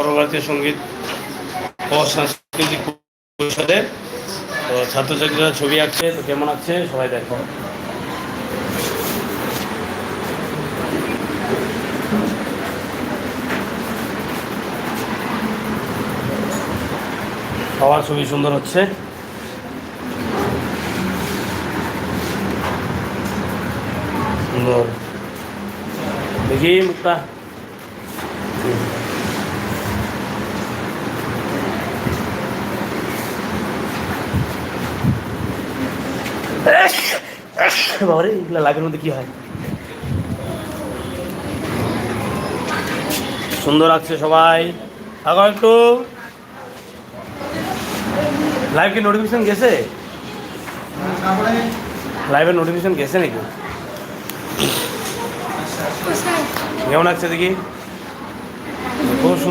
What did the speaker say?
সর্বভারতীয় সঙ্গীত ও সাংস্কৃতিক পরিষদের। তো ছাত্রছাত্রীরা ছবি আঁকছে, তো কেমন আছে সবাই দেখো। সবার ছবি সুন্দর হচ্ছে। সুন্দর, দেখি মুখটা। বাবারে, এগুলো লাইভের মধ্যে কি হয়? সুন্দর লাগছে সবাই। আগো একটু। লাইভ কি নোটিফিকেশন গেছে? লাইভের নোটিফিকেশন গেছে নাকি? কেমন লাগছে দেখি? খুব সুন্দর।